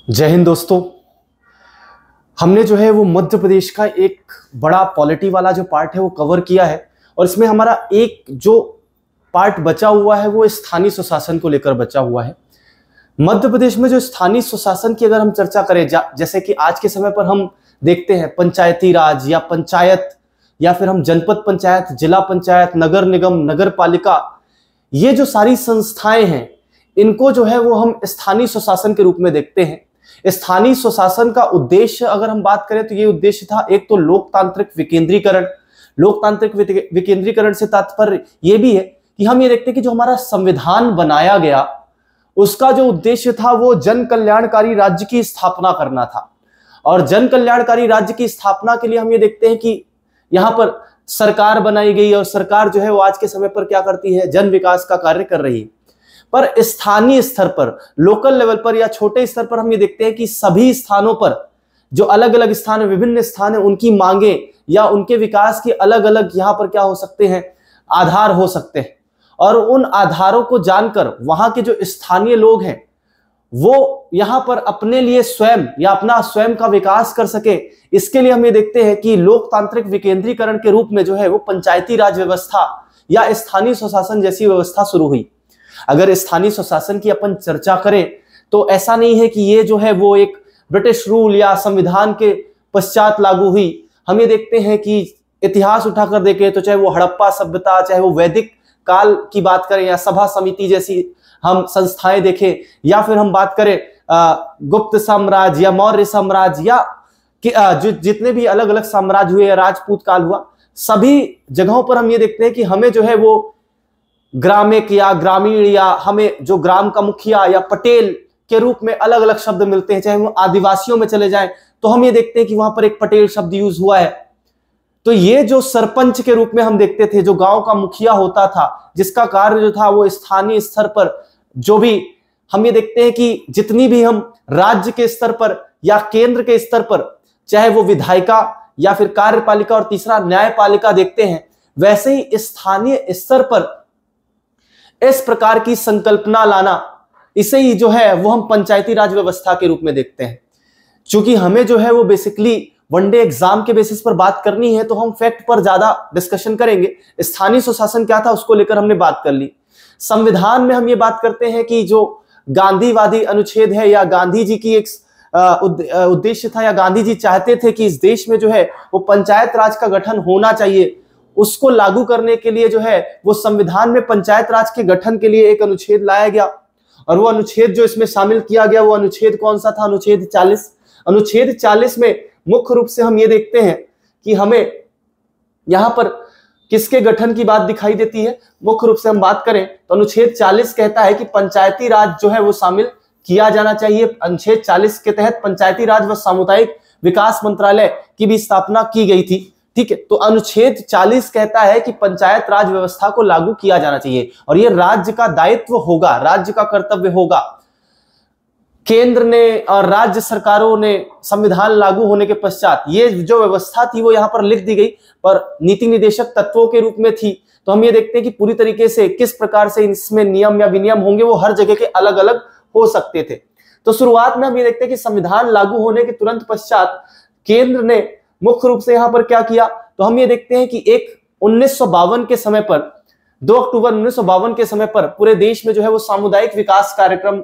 जय हिंद दोस्तों। हमने जो है वो मध्य प्रदेश का एक बड़ा पॉलिटी वाला जो पार्ट है वो कवर किया है और इसमें हमारा एक जो पार्ट बचा हुआ है वो स्थानीय स्वशासन को लेकर बचा हुआ है। मध्य प्रदेश में जो स्थानीय स्वशासन की अगर हम चर्चा करें, जैसे कि आज के समय पर हम देखते हैं पंचायती राज या पंचायत या फिर हम जनपद पंचायत, जिला पंचायत, नगर निगम, नगर पालिका, ये जो सारी संस्थाएं हैं इनको जो है वो हम स्थानीय स्वशासन के रूप में देखते हैं। स्थानीय स्वशासन का उद्देश्य अगर हम बात करें तो ये उद्देश्य था, एक तो लोकतांत्रिक विकेंद्रीकरण। लोकतांत्रिक विकेंद्रीकरण से तात्पर्य ये भी है कि हम ये देखते हैं कि जो हमारा संविधान बनाया गया उसका जो उद्देश्य था वो जन कल्याणकारी राज्य की स्थापना करना था। और जन कल्याणकारी राज्य की स्थापना के लिए हम ये देखते हैं कि यहाँ पर सरकार बनाई गई और सरकार जो है वो आज के समय पर क्या करती है, जन विकास का कार्य कर रही है। पर स्थानीय स्तर पर, लोकल लेवल पर या छोटे स्तर पर हम ये देखते हैं कि सभी स्थानों पर जो अलग अलग स्थान है, विभिन्न स्थान है, उनकी मांगे या उनके विकास के अलग अलग यहाँ पर क्या हो सकते हैं, आधार हो सकते हैं। और उन आधारों को जानकर वहां के जो स्थानीय लोग हैं वो यहाँ पर अपने लिए स्वयं या अपना स्वयं का विकास कर सके, इसके लिए हम ये देखते हैं कि लोकतांत्रिक विकेंद्रीकरण के रूप में जो है वो पंचायती राज व्यवस्था या स्थानीय स्वशासन जैसी व्यवस्था शुरू हुई। अगर स्थानीय स्वशासन की अपन चर्चा करें तो ऐसा नहीं है कि ये जो है वो एक ब्रिटिश रूल या संविधान के पश्चात लागू हुई। हम ये देखते हैं कि इतिहास उठाकर देखें तो चाहे वो हड़प्पा सभ्यता, चाहे वो वैदिक काल की बात करें या सभा समिति जैसी हम संस्थाएं देखें, या फिर हम बात करें गुप्त साम्राज्य या मौर्य साम्राज्य या जो जितने भी अलग अलग साम्राज्य हुए या राजपूत काल हुआ, सभी जगहों पर हम ये देखते हैं कि हमें जो है वो ग्रामिक या ग्रामीण या हमें जो ग्राम का मुखिया या पटेल के रूप में अलग अलग शब्द मिलते हैं। चाहे वो आदिवासियों में चले जाएं तो हम ये देखते हैं कि वहां पर एक पटेल शब्द यूज हुआ है। तो ये जो सरपंच के रूप में हम देखते थे, जो गांव का मुखिया होता था, जिसका कार्य जो था वो स्थानीय स्तर पर जो भी हम ये देखते हैं कि जितनी भी हम राज्य के स्तर पर या केंद्र के स्तर पर, चाहे वो विधायिका या फिर कार्यपालिका और तीसरा न्यायपालिका देखते हैं, वैसे ही स्थानीय स्तर पर इस प्रकार की संकल्पना लाना, इसे ही जो है वो हम पंचायती राज व्यवस्था के रूप में देखते हैं। क्योंकि हमें जो है वो बेसिकली वनडे एग्जाम के बेसिस पर बात करनी है तो हम फैक्ट पर ज्यादा डिस्कशन करेंगे। स्थानीय स्वशासन क्या था उसको लेकर हमने बात कर ली। संविधान में हम ये बात करते हैं कि जो गांधीवादी अनुच्छेद है या गांधी जी की एक उद्देश्य था या गांधी जी चाहते थे कि इस देश में जो है वो पंचायत राज का गठन होना चाहिए, उसको लागू करने के लिए जो है वो संविधान में पंचायत राज के गठन के लिए एक अनुच्छेद लाया गया। और वो अनुच्छेद जो इसमें शामिल किया गया वो अनुच्छेद कौन सा था? अनुच्छेद 40। अनुच्छेद 40 में मुख्य रूप से हम ये देखते हैं कि हमें यहां पर किसके गठन की बात दिखाई देती है। मुख्य रूप से हम बात करें तो अनुच्छेद 40 कहता है कि पंचायती राज जो है वो शामिल किया जाना चाहिए। अनुच्छेद 40 के तहत पंचायती राज व सामुदायिक विकास मंत्रालय की भी स्थापना की गई थी। ठीक है, तो अनुच्छेद 40 कहता है कि पंचायत राज व्यवस्था को लागू किया जाना चाहिए और यह राज्य का दायित्व होगा, राज्य का कर्तव्य होगा। केंद्र ने और राज्य सरकारों ने संविधान लागू होने के पश्चात ये जो व्यवस्था थी वो यहां पर लिख दी गई, पर नीति निदेशक तत्वों के रूप में थी। तो हम ये देखते हैं कि पूरी तरीके से किस प्रकार से इसमें नियम या विनियम होंगे वो हर जगह के अलग अलग हो सकते थे। तो शुरुआत में हम ये देखते हैं कि संविधान लागू होने के तुरंत पश्चात केंद्र ने मुख्य रूप से यहां पर क्या किया, तो हम ये देखते हैं कि एक 1952 के समय पर, 2 अक्टूबर 1952 के समय पर पूरे देश में जो है वो सामुदायिक विकास कार्यक्रम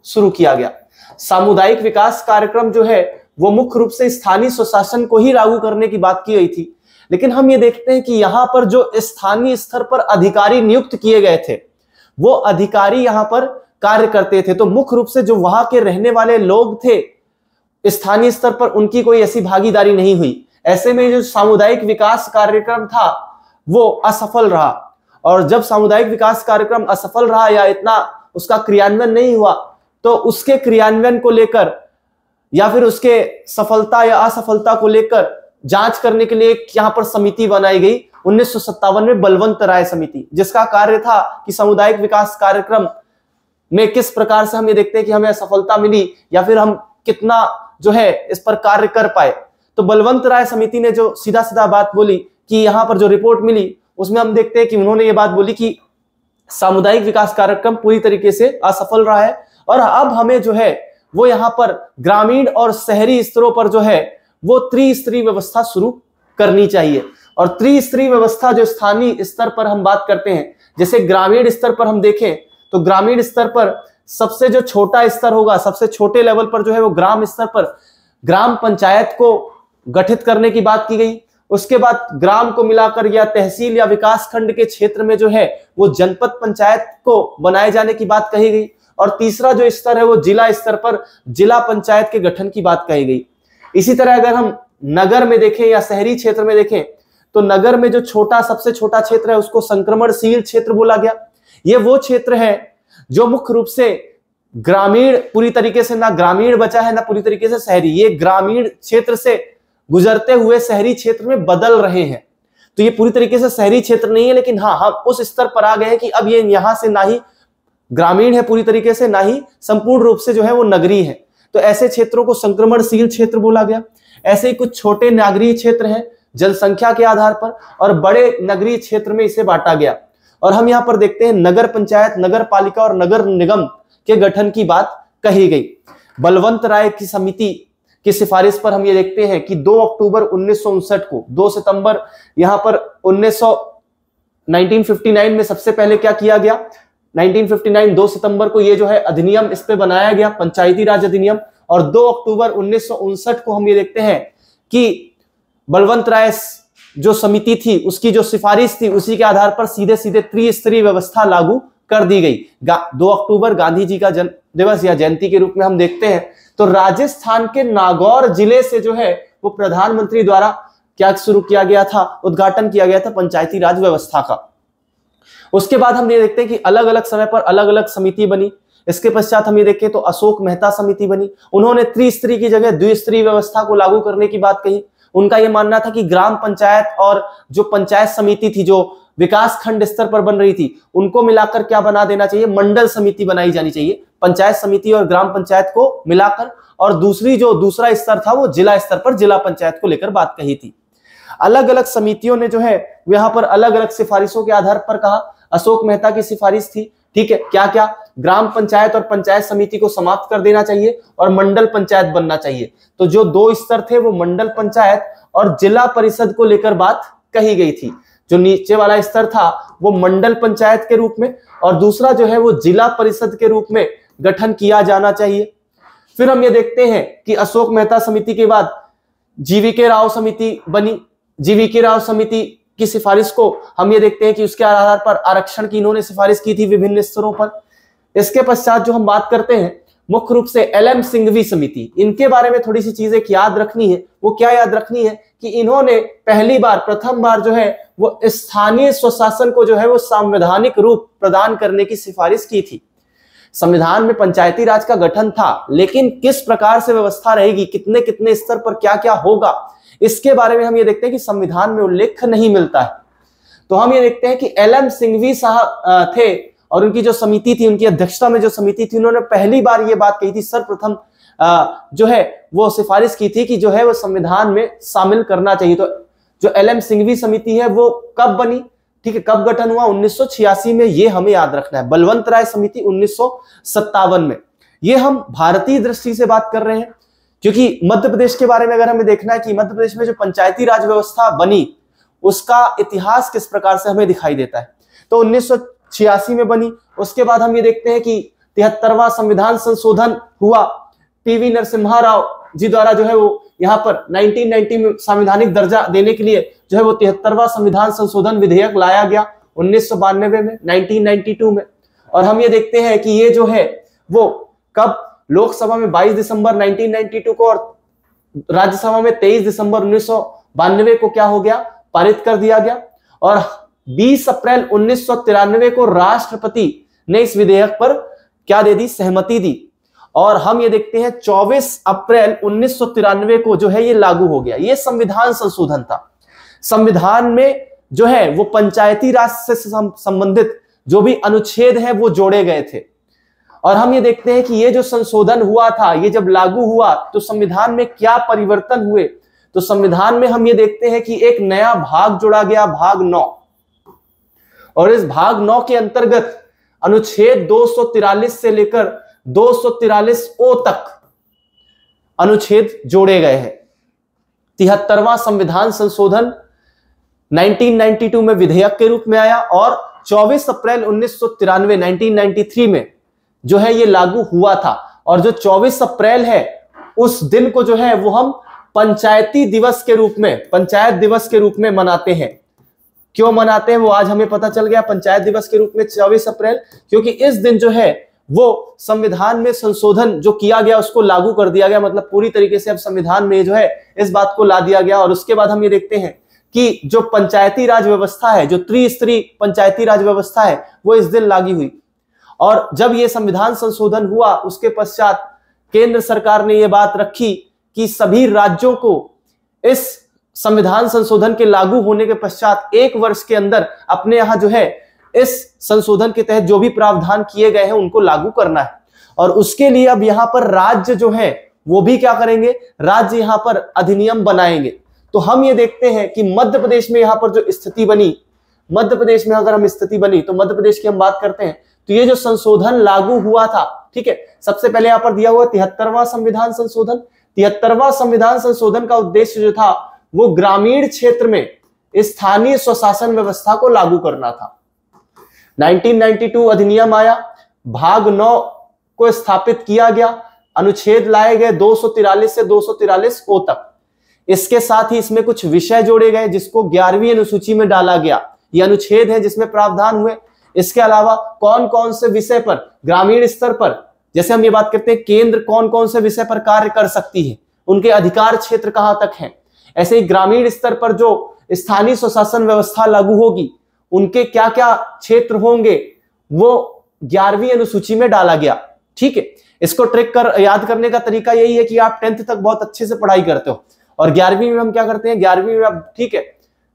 शुरू किया गया। सामुदायिक विकास कार्यक्रम जो है वो मुख्य रूप से स्थानीय स्वशासन को ही लागू करने की बात की गई थी। लेकिन हम ये देखते हैं कि यहां पर जो स्थानीय स्तर पर अधिकारी नियुक्त किए गए थे वो अधिकारी यहां पर कार्य करते थे। तो मुख्य रूप से जो वहां के रहने वाले लोग थे स्थानीय स्तर पर उनकी कोई ऐसी भागीदारी नहीं हुई। ऐसे में जो सामुदायिक विकास कार्यक्रम था वो असफल रहा। और जब सामुदायिक विकास कार्यक्रम असफल रहा या इतना उसका क्रियान्वयन नहीं हुआ तो उसके क्रियान्वयन को लेकर या फिर उसके सफलता या असफलता को लेकर जांच करने के लिए यहां पर समिति बनाई गई 1957 में, बलवंत राय समिति, जिसका कार्य था कि सामुदायिक विकास कार्यक्रम में किस प्रकार से हम ये देखते हैं कि हमें सफलता मिली या फिर हम कितना जो है इस पर कार्य कर पाए। तो बलवंत राय समिति ने जो सीधा सीधा बात बोली कि यहां पर जो रिपोर्ट मिली उसमें हम देखते हैं कि उन्होंने ये बात बोली कि सामुदायिक विकास कार्यक्रम पूरी तरीके से असफल रहा है और अब हमें जो है वो यहाँ पर ग्रामीण और शहरी स्तरों पर जो है वो त्रिस्तरीय व्यवस्था शुरू करनी चाहिए। और त्रिस्तरीय व्यवस्था जो स्थानीय स्तर पर हम बात करते हैं, जैसे ग्रामीण स्तर पर हम देखें तो ग्रामीण स्तर पर सबसे जो छोटा स्तर होगा, सबसे छोटे लेवल पर जो है वो ग्राम स्तर पर ग्राम पंचायत को गठित करने की बात की गई। उसके बाद ग्राम को मिलाकर या तहसील या विकास खंड के क्षेत्र में जो है वो जनपद पंचायत को बनाए जाने की बात कही गई। और तीसरा जो स्तर है वो जिला स्तर पर जिला पंचायत के गठन की बात कही गई। इसी तरह अगर हम नगर में देखें या शहरी क्षेत्र में देखें तो नगर में जो सबसे छोटा क्षेत्र है उसको संक्रमणशील क्षेत्र बोला गया। ये वो क्षेत्र है जो मुख्य रूप से ग्रामीण, पूरी तरीके से ना ग्रामीण बचा है ना पूरी तरीके से शहरी, ये ग्रामीण क्षेत्र से गुजरते हुए शहरी क्षेत्र में बदल रहे हैं। तो ये पूरी तरीके से शहरी क्षेत्र नहीं है, लेकिन हाँ हम उस स्तर पर आ गए हैं कि अब ये यहां से ना ही ग्रामीण है पूरी तरीके से, ना ही संपूर्ण रूप से जो है वो नगरीय है। तो ऐसे क्षेत्रों को संक्रमणशील क्षेत्र बोला गया। ऐसे ही कुछ छोटे नगरीय क्षेत्र हैं जनसंख्या के आधार पर, और बड़े नगरीय क्षेत्र में इसे बांटा गया। और हम यहाँ पर देखते हैं नगर पंचायत, नगर पालिका और नगर निगम के गठन की बात कही गई। बलवंत राय की समिति की सिफारिश पर हम ये देखते हैं कि 2 अक्टूबर 1959 को 2 सितंबर यहाँ पर 1959 में सबसे पहले क्या किया गया, 1959 2 सितंबर को ये जो है अधिनियम इस पे बनाया गया, पंचायती राज अधिनियम। और 2 अक्टूबर 1959 को हम ये देखते हैं कि बलवंत राय जो समिति थी उसकी जो सिफारिश थी उसी के आधार पर सीधे सीधे त्रिस्तरीय व्यवस्था लागू कर दी गई। 2 अक्टूबर गांधी जी का जन्म दिवस या जयंती के रूप में हम देखते हैं तो राजस्थान के नागौर जिले से जो है वो प्रधानमंत्री द्वारा क्या शुरू किया गया था, उद्घाटन किया गया था पंचायती राज व्यवस्था का। उसके बाद हम ये देखते हैं कि अलग अलग समय पर अलग अलग समिति बनी। इसके पश्चात हम ये देखें तो अशोक मेहता समिति बनी। उन्होंने त्रिस्तरीय की जगह द्विस्तरीय व्यवस्था को लागू करने की बात कही। उनका यह मानना था कि ग्राम पंचायत और जो पंचायत समिति थी जो विकास खंड स्तर पर बन रही थी उनको मिलाकर क्या बना देना चाहिए, मंडल समिति बनाई जानी चाहिए, पंचायत समिति और ग्राम पंचायत को मिलाकर। और दूसरा स्तर था वो जिला स्तर पर जिला पंचायत को लेकर बात कही थी। अलग अलग समितियों ने जो है यहाँ पर अलग अलग सिफारिशों के आधार पर कहा। अशोक मेहता की सिफारिश थी, ठीक है, क्या क्या, ग्राम पंचायत और पंचायत समिति को समाप्त कर देना चाहिए और मंडल पंचायत बनना चाहिए। तो जो 2 स्तर थे वो मंडल पंचायत और जिला परिषद को लेकर बात कही गई थी। जो नीचे वाला स्तर था वो मंडल पंचायत के रूप में और दूसरा जो है वो जिला परिषद के रूप में गठन किया जाना चाहिए। फिर हम ये देखते हैं कि अशोक मेहता समिति के बाद जीवीके राव समिति बनी। जीवीके राव समिति की सिफारिश को हम ये देखते हैं कि उसके आधार पर आरक्षण की इन्होंने सिफारिश की थी विभिन्न स्तरों पर। इसके पश्चात जो हम बात करते हैं मुख्य रूप से एलएम सिंघवी समिति, इनके बारे में थोड़ी सी चीजें याद रखनी है। वो क्या याद रखनी है कि इन्होंने प्रथम बार जो है वो स्थानीय स्वशासन को जो है वो संवैधानिक रूप प्रदान करने की सिफारिश की थी। संविधान में पंचायती राज का गठन था, लेकिन किस प्रकार से व्यवस्था रहेगी, कितने कितने स्तर पर क्या क्या होगा, इसके बारे में हम ये देखते हैं कि संविधान में उल्लेख नहीं मिलता है। तो हम ये देखते हैं कि एलएम सिंघवी साहब थे और उनकी जो समिति थी, उनकी अध्यक्षता में जो समिति थी, उन्होंने पहली बार ये बात कही थी, सर्वप्रथम जो है वो सिफारिश की थी कि जो है वो संविधान में शामिल करना चाहिए। तो जो एलएम सिंघवी समिति है वो कब बनी, ठीक है, कब गठन हुआ, 1986 में, ये हमें याद रखना है। बलवंत राय समिति 1957 में। ये हम भारतीय दृष्टि से बात कर रहे हैं क्योंकि मध्य प्रदेश के बारे में अगर हमें देखना है कि मध्य प्रदेश में जो पंचायती राज व्यवस्था बनी उसका इतिहास किस प्रकार से हमें दिखाई देता है। तो 1986 में बनी। उसके बाद हम ये देखते हैं कि 73वां संविधान संशोधन हुआ, पीवी नरसिम्हा राव जी द्वारा जो है वो यहाँ पर 1990 में संवैधानिक दर्जा देने के लिए जो है वो 73वां संविधान संशोधन विधेयक लाया गया 1992 में, 1992 में। और हम ये देखते हैं कि ये जो है वो कब लोकसभा में 22 दिसंबर 1992 को और राज्यसभा में 23 दिसंबर 1992 को क्या हो गया, पारित कर दिया गया। और 20 अप्रैल 1993 को राष्ट्रपति ने इस विधेयक पर क्या दे दी, सहमति दी। और हम ये देखते हैं 24 अप्रैल 1993 को जो है ये लागू हो गया। ये संविधान संशोधन था। संविधान में जो है वो पंचायती राज से संबंधित जो भी अनुच्छेद है वो जोड़े गए थे। और हम ये देखते हैं कि ये जो संशोधन हुआ था, ये जब लागू हुआ तो संविधान में क्या परिवर्तन हुए। तो संविधान में हम ये देखते हैं कि एक नया भाग जोड़ा गया, भाग 9। और इस भाग 9 के अंतर्गत अनुच्छेद 243 से लेकर 243 ओ तक अनुच्छेद जोड़े गए हैं। 73वां संविधान संशोधन 1992 में विधेयक के रूप में आया और 24 अप्रैल 1993 में जो है ये लागू हुआ था। और जो 24 अप्रैल है उस दिन को जो है वो हम पंचायती दिवस के रूप में, पंचायत दिवस के रूप में मनाते हैं। क्यों मनाते हैं वो आज हमें पता चल गया, पंचायत दिवस के रूप में 24 अप्रैल, क्योंकि इस दिन जो है वो संविधान में संशोधन जो किया गया उसको लागू कर दिया गया। मतलब पूरी तरीके से अब संविधान में जो है इस बात को ला दिया गया। और उसके बाद हम ये देखते हैं कि जो पंचायती राज व्यवस्था है, जो त्रिस्तरीय पंचायती राज व्यवस्था है, वो इस दिन लागू हुई। और जब ये संविधान संशोधन हुआ उसके पश्चात केंद्र सरकार ने ये बात रखी कि सभी राज्यों को इस संविधान संशोधन के लागू होने के पश्चात 1 वर्ष के अंदर अपने यहां जो है इस संशोधन के तहत जो भी प्रावधान किए गए हैं उनको लागू करना है। और उसके लिए अब यहां पर राज्य जो है वो भी क्या करेंगे, राज्य यहां पर अधिनियम बनाएंगे। तो हम ये देखते हैं कि मध्य प्रदेश में यहां पर जो स्थिति बनी, मध्य प्रदेश में अगर हम स्थिति बनी तो मध्य प्रदेश की हम बात करते हैं तो ये जो संशोधन लागू हुआ था, ठीक है, सबसे पहले यहां पर दिया हुआ 73वां संविधान संशोधन। 73वां संविधान संशोधन का उद्देश्य जो था वो ग्रामीण क्षेत्र में स्थानीय स्वशासन व्यवस्था को लागू करना था। 1992 अधिनियम आया, भाग 9 को स्थापित किया गया, अनुच्छेद लाए गए 243 से 243 ओ तक। इसके साथ ही इसमें कुछ विषय जोड़े गए जिसको 11वीं अनुसूची में डाला गया। ये अनुच्छेद है जिसमें प्रावधान हुए। इसके अलावा कौन कौन से विषय पर ग्रामीण स्तर पर, जैसे हम ये बात करते हैं केंद्र कौन कौन से विषय पर कार्य कर सकती है, उनके अधिकार क्षेत्र कहां तक हैं, ऐसे ही ग्रामीण स्तर पर जो स्थानीय स्वशासन व्यवस्था लागू होगी उनके क्या क्या क्षेत्र होंगे, वो 11वीं अनुसूची में डाला गया। ठीक है, इसको ट्रिक कर याद करने का तरीका यही है कि आप 10th तक बहुत अच्छे से पढ़ाई करते हो और 11वीं में हम क्या करते हैं, 11वीं में अब ठीक है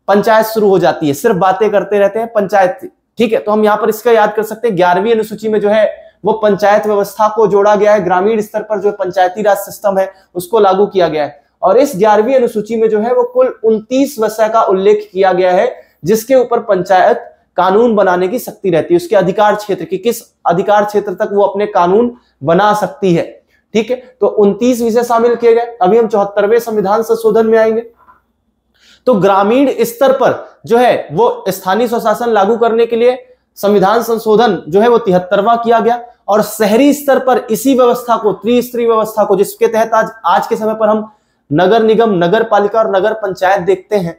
पंचायत शुरू हो जाती है, सिर्फ बातें करते रहते हैं पंचायत। ठीक है, तो हम यहाँ पर इसका याद कर सकते हैं 11वीं अनुसूची में जो है वो पंचायत व्यवस्था को जोड़ा गया है, ग्रामीण स्तर पर जो पंचायती राज सिस्टम है उसको लागू किया गया है। और इस 11वीं अनुसूची में जो है वो कुल 29 विषय का उल्लेख किया गया है जिसके ऊपर पंचायत कानून बनाने की शक्ति रहती है, उसके अधिकार क्षेत्र की, किस अधिकार क्षेत्र तक वो अपने कानून बना सकती है। ठीक है, तो 29 विषय शामिल किए गए। अभी हम 74वें संविधान संशोधन में आएंगे। तो ग्रामीण स्तर पर जो है वो स्थानीय स्वशासन लागू करने के लिए संविधान संशोधन जो है वो 73वां किया गया। और शहरी स्तर पर इसी व्यवस्था को, त्रिस्तरीय व्यवस्था को, जिसके तहत आज के समय पर हम नगर निगम, नगर पालिका और नगर पंचायत देखते हैं,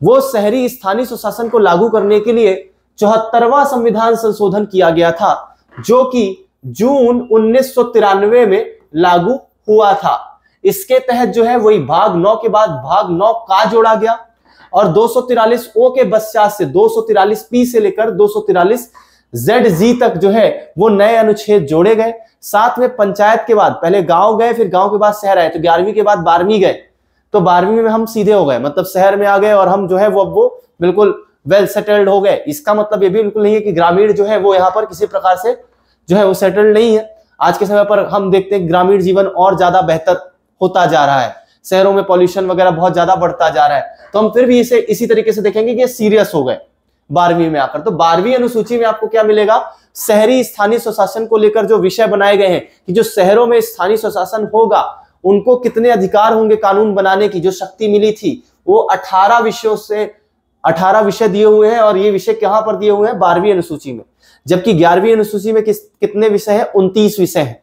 वो शहरी स्थानीय स्वशासन को लागू करने के लिए 74वां संविधान संशोधन किया गया था जो कि जून 1993 में लागू हुआ था। इसके तहत जो है वही भाग 9 के बाद भाग 9 का जोड़ा गया और 243 ओ के पश्चात से 243 पी से लेकर 243 ZG तक जो है वो नए अनुच्छेद जोड़े गए। साथ में पंचायत के बाद पहले गांव गए, फिर गांव के बाद शहर आए, तो 11वीं के बाद 12वीं गए, तो 12वीं में हम सीधे हो गए, मतलब शहर में आ गए और हम जो है वो बिल्कुल वेल सेटल्ड हो गए। इसका मतलब ये भी बिल्कुल नहीं है कि ग्रामीण जो है वो यहाँ पर किसी प्रकार से जो है वो सेटल्ड नहीं है। आज के समय पर हम देखते हैं ग्रामीण जीवन और ज्यादा बेहतर होता जा रहा है, शहरों में पॉल्यूशन वगैरह बहुत ज्यादा बढ़ता जा रहा है, तो हम फिर भी इसे इसी तरीके से देखेंगे कि ये सीरियस हो गए 12वीं में आकर। तो 12वीं अनुसूची में आपको क्या मिलेगा, शहरी स्थानीय स्वशासन को लेकर जो विषय बनाए गए हैं कि जो शहरों में स्थानीय स्वशासन होगा उनको कितने अधिकार होंगे कानून बनाने की, जो शक्ति मिली थी वो 18 विषयों से 18 विषय दिए हुए हैं। और ये विषय कहां पर दिए हुए हैं, 12वीं अनुसूची में, जबकि 11वीं अनुसूची में कितने विषय हैं, 29 विषय हैं।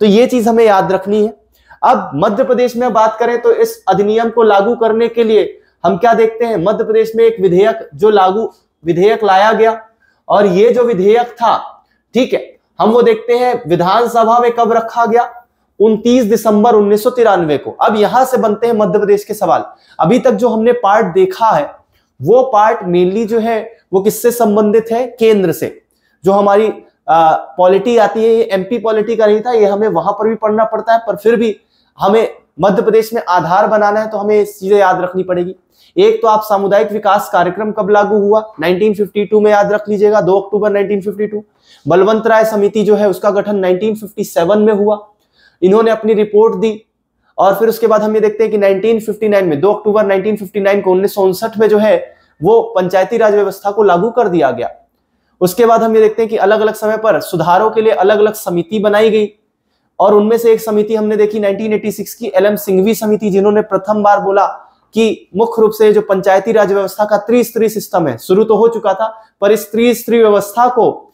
तो ये चीज हमें याद रखनी है। अब मध्य प्रदेश में बात करें तो इस अधिनियम को लागू करने के लिए हम क्या देखते हैं, मध्य प्रदेश में एक विधेयक लाया गया और ये जो विधेयक था, ठीक है, हम वो देखते हैं विधानसभा में कब रखा गया, 29 दिसंबर 1993 को। अब यहां से बनते हैं मध्य प्रदेश के सवाल। अभी तक जो हमने पार्ट देखा है वो पार्ट मेनली जो है वो किससे संबंधित है, केंद्र से। जो हमारी पॉलिटी आती है, ये एमपी पॉलिटी का नहीं था, ये हमें वहां पर भी पढ़ना पड़ता है, पर फिर भी हमें मध्य प्रदेश में आधार बनाना है तो हमें चीजें याद रखनी पड़ेगी। एक तो आप सामुदायिक विकास कार्यक्रम कब लागू हुआ, 1952 में, याद रख लीजिएगा, 2 अक्टूबर 1952। बलवंत राय समिति जो है उसका गठन 1957 में हुआ, इन्होंने अपनी रिपोर्ट दी। और फिर उसके बाद हम ये देखते हैं कि 1959 में, 2 अक्टूबर 1959 को 1959 में जो है वो पंचायती राज व्यवस्था को लागू कर दिया गया। उसके बाद हम ये देखते हैं कि अलग अलग समय पर सुधारों के लिए अलग अलग समिति बनाई गई। और उनमें से एक समिति हमने देखी 1986 की LM सिंघवी समिति, जिन्होंने प्रथम बार बोला कि मुख्य रूप से जो पंचायती राज व्यवस्था का त्रिस्तरीय सिस्टम है, शुरू तो हो चुका था, पर इस त्रिस्तरीय व्यवस्था को,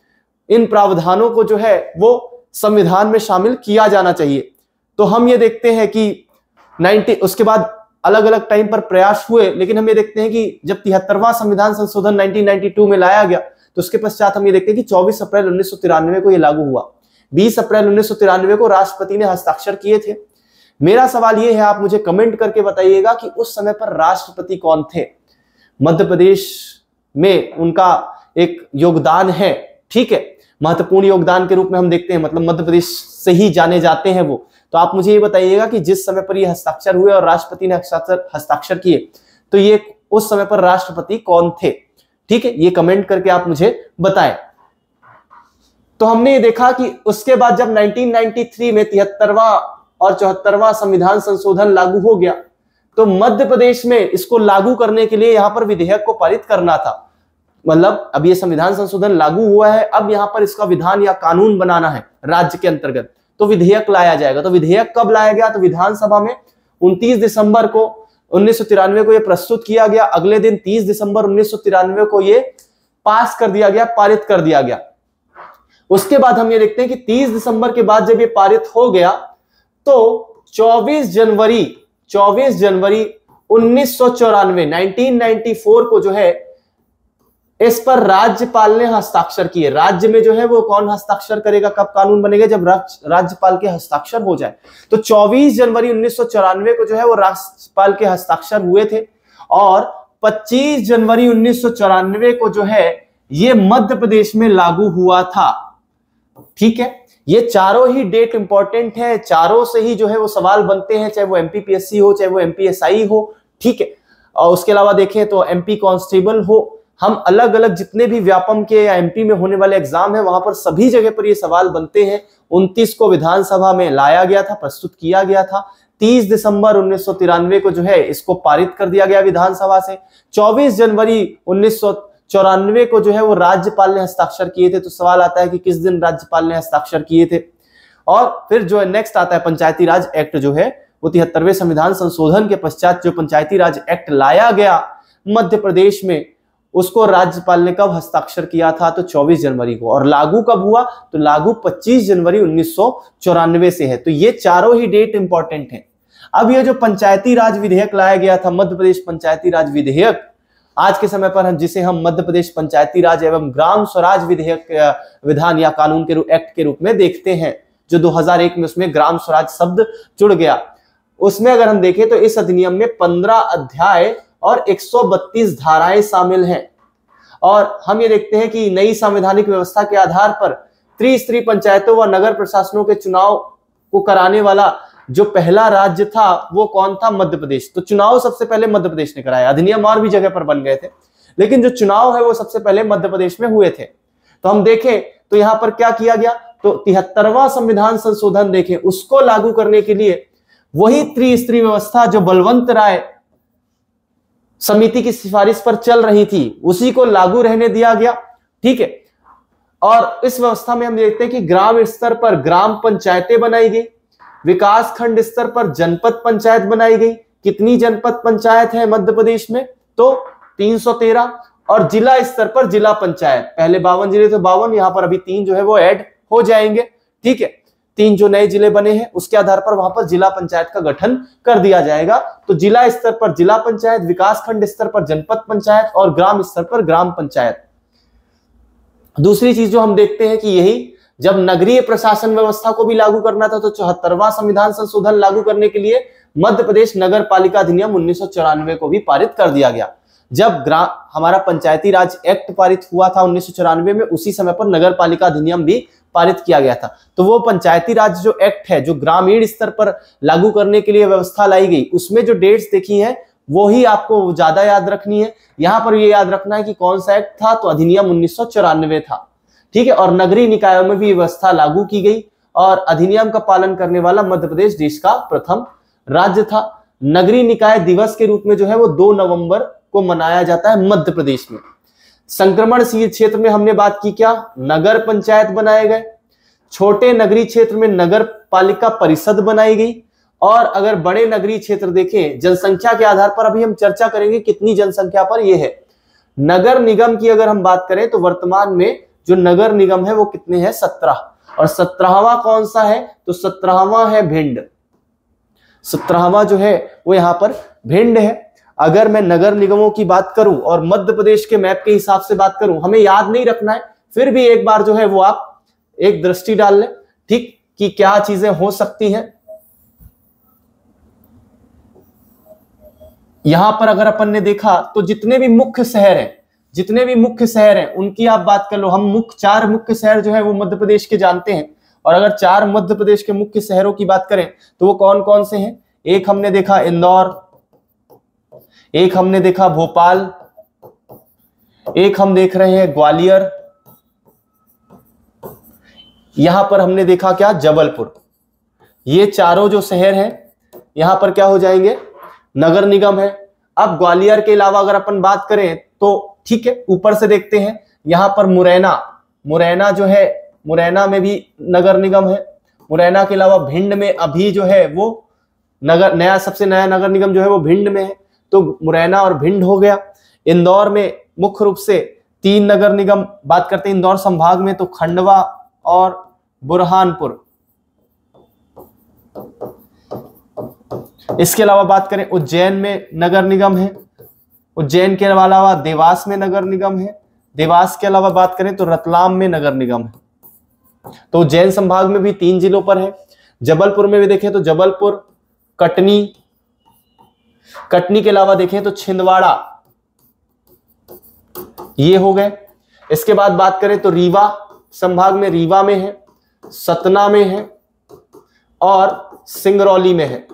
इन प्रावधानों को जो है वो संविधान में शामिल किया जाना चाहिए। तो हम ये देखते हैं कि उसके बाद अलग अलग टाइम पर प्रयास हुए, लेकिन हम ये देखते हैं कि जब 73वां संविधान संशोधन 1992 में लाया गया तो उसके पश्चात हम ये देखते हैं कि 24 अप्रैल 1993 को ये लागू हुआ। 20 अप्रैल 1993 को राष्ट्रपति ने हस्ताक्षर किए थे। मेरा सवाल ये है, आप मुझे कमेंट करके बताइएगा कि उस समय पर राष्ट्रपति कौन थे। मध्य प्रदेश में उनका एक योगदान है, ठीक है, महत्वपूर्ण योगदान के रूप में हम देखते हैं, मतलब मध्य प्रदेश से ही जाने जाते हैं वो। तो आप मुझे ये बताइएगा कि जिस समय पर ये हस्ताक्षर हुए और राष्ट्रपति ने हस्ताक्षर किए, तो ये उस समय पर राष्ट्रपति कौन थे, ठीक है, ये कमेंट करके आप मुझे बताएं। तो हमने ये देखा कि उसके बाद जब 1993 में 73वां और 74वां संविधान संशोधन लागू हो गया, तो मध्य प्रदेश में इसको लागू करने के लिए यहां पर विधेयक को पारित करना था। मतलब अब ये संविधान संशोधन लागू हुआ है, अब यहां पर इसका विधान या कानून बनाना है राज्य के अंतर्गत, तो विधेयक लाया जाएगा। तो विधेयक कब लाया गया? तो विधानसभा में 29 दिसंबर को 1993 को यह प्रस्तुत किया गया। अगले दिन 30 दिसंबर 1993 को ये पास कर दिया गया, पारित कर दिया गया। उसके बाद हम ये देखते हैं कि 30 दिसंबर के बाद जब ये पारित हो गया तो 24 जनवरी 1994 को जो है इस पर राज्यपाल ने हस्ताक्षर किए। राज्य में जो है वो कौन हस्ताक्षर करेगा, कब कानून बनेगा? जब राज्यपाल के हस्ताक्षर हो जाए। तो 24 जनवरी 1994 को जो है वो राज्यपाल के हस्ताक्षर हुए थे और 25 जनवरी 1994 को जो है ये मध्य प्रदेश में लागू हुआ था, ठीक है। ये चारों ही डेट इंपॉर्टेंट है, चारों से ही जो है वो सवाल बनते हैं, चाहे वो MPPSC हो, चाहे वो MPSI हो, ठीक है। और उसके अलावा देखें तो MP कांस्टेबल हो, हम अलग अलग जितने भी व्यापम के या MP में होने वाले एग्जाम है वहां पर सभी जगह पर ये सवाल बनते हैं। 29 को विधानसभा में लाया गया था, प्रस्तुत किया गया था। 30 दिसंबर 1993 को जो है इसको पारित कर दिया गया विधानसभा से। 24 जनवरी 1994 को जो है वो राज्यपाल ने हस्ताक्षर किए थे। तो सवाल आता है कि किस दिन राज्यपाल ने हस्ताक्षर किए थे। और फिर जो है नेक्स्ट आता है पंचायती राज एक्ट, जो है वो 73वें संविधान संशोधन के पश्चात जो पंचायती राज एक्ट लाया गया मध्य प्रदेश में, उसको राज्यपाल ने कब हस्ताक्षर किया था? तो 24 जनवरी को। और लागू कब हुआ? तो लागू 25 जनवरी 1994 से है। तो ये चारों ही डेट इंपॉर्टेंट हैं। अब ये जो पंचायती राज विधेयक लाया गया था, मध्य प्रदेश पंचायती राज विधेयक, आज के समय पर जिसे हम मध्य प्रदेश पंचायती राज एवं ग्राम स्वराज विधेयक विधान या कानून के एक्ट के रूप में देखते हैं, जो 2001 में उसमें ग्राम स्वराज शब्द जुड़ गया। उसमें अगर हम देखें तो इस अधिनियम में 15 अध्याय और 132 धाराएं शामिल हैं। और हम ये देखते हैं कि नई संवैधानिक व्यवस्था के आधार पर त्रिस्तरीय पंचायतों व नगर प्रशासनों के चुनाव को कराने वाला जो पहला राज्य था वो कौन था? मध्य प्रदेश। तो चुनाव सबसे पहले मध्य प्रदेश ने कराया। अधिनियम और भी जगह पर बन गए थे, लेकिन जो चुनाव है वो सबसे पहले मध्य प्रदेश में हुए थे। तो हम देखें तो यहां पर क्या किया गया? तो 73वां संविधान संशोधन देखें, उसको लागू करने के लिए वही त्रिस्तरीय व्यवस्था जो बलवंत राय समिति की सिफारिश पर चल रही थी, उसी को लागू रहने दिया गया, ठीक है। और इस व्यवस्था में हम देखते हैं कि ग्राम स्तर पर ग्राम पंचायतें बनाई गई, विकास खंड स्तर पर जनपद पंचायत बनाई गई। कितनी जनपद पंचायत है मध्य प्रदेश में? तो 313। और जिला स्तर पर जिला पंचायत, पहले 52 जिले थे, 52, यहां पर अभी 3 जो है वो ऐड हो जाएंगे, ठीक है। 3 जो नए जिले बने हैं उसके आधार पर वहां पर जिला पंचायत का गठन कर दिया जाएगा। तो जिला स्तर पर जिला पंचायत, विकास खंड स्तर पर जनपद पंचायत और ग्राम स्तर पर ग्राम पंचायत। दूसरी चीज जो हम देखते हैं कि यही जब नगरीय प्रशासन व्यवस्था को भी लागू करना था, तो 74वां संविधान संशोधन लागू करने के लिए मध्य प्रदेश नगर पालिका अधिनियम 1994 को भी पारित कर दिया गया। जब हमारा पंचायती राज एक्ट पारित हुआ था 1994 में, उसी समय पर नगर पालिका अधिनियम भी पारित किया गया था। तो वो पंचायती राज जो एक्ट है, जो ग्रामीण स्तर पर लागू करने के लिए व्यवस्था लाई गई, उसमें जो डेट्स देखी है वो ही आपको ज्यादा याद रखनी है। यहां पर ये याद रखना है कि कौन सा एक्ट था, तो अधिनियम 1994 था, ठीक है। और नगरीय निकायों में भी व्यवस्था लागू की गई और अधिनियम का पालन करने वाला मध्य प्रदेश देश का प्रथम राज्य था। नगरीय निकाय दिवस के रूप में जो है वो 2 नवंबर को मनाया जाता है मध्य प्रदेश में। संक्रमणशील क्षेत्र में हमने बात की क्या? नगर पंचायत बनाए गए। छोटे नगरीय क्षेत्र में नगर पालिका परिषद बनाई गई, और अगर बड़े नगरीय क्षेत्र देखें जनसंख्या के आधार पर, अभी हम चर्चा करेंगे कितनी जनसंख्या पर ये है। नगर निगम की अगर हम बात करें तो वर्तमान में जो नगर निगम है वो कितने हैं, 17, और 17वां कौन सा है, तो 17वां है भिंड। 17वां जो है वो यहां पर भिंड है। अगर मैं नगर निगमों की बात करूं और मध्य प्रदेश के मैप के हिसाब से बात करूं, हमें याद नहीं रखना है, फिर भी एक बार जो है वो आप एक दृष्टि डाल लें, ठीक, कि क्या चीजें हो सकती हैं। यहां पर अगर अपन ने देखा तो जितने भी मुख्य शहर हैं उनकी आप बात कर लो। हम 4 मुख्य शहर जो है वो मध्य प्रदेश के जानते हैं, और अगर 4 मध्य प्रदेश के मुख्य शहरों की बात करें तो वो कौन कौन से हैं। एक हमने देखा इंदौर, एक हमने देखा भोपाल, एक हम देख रहे हैं ग्वालियर, यहां पर हमने देखा क्या, जबलपुर। ये चारों जो शहर हैं यहां पर क्या हो जाएंगे, नगर निगम है। अब ग्वालियर के अलावा अगर अपन बात करें तो ठीक है, ऊपर से देखते हैं, यहां पर मुरैना जो है, मुरैना में भी नगर निगम है। मुरैना के अलावा भिंड में अभी जो है वो सबसे नया नगर निगम जो है वो भिंड में है, तो मुरैना और भिंड हो गया। इंदौर में मुख्य रूप से 3 नगर निगम बात करते हैं इंदौर संभाग में, तो खंडवा और बुरहानपुर। इसके अलावा बात करें उज्जैन में नगर निगम है, उज्जैन के अलावा देवास में नगर निगम है, देवास के अलावा बात करें तो रतलाम में नगर निगम है। तो उज्जैन संभाग में भी 3 जिलों पर है। जबलपुर में भी देखें तो जबलपुर, कटनी के अलावा देखें तो छिंदवाड़ा, ये हो गए। इसके बाद बात करें तो रीवा संभाग में, रीवा में है, सतना में है और सिंगरौली में है।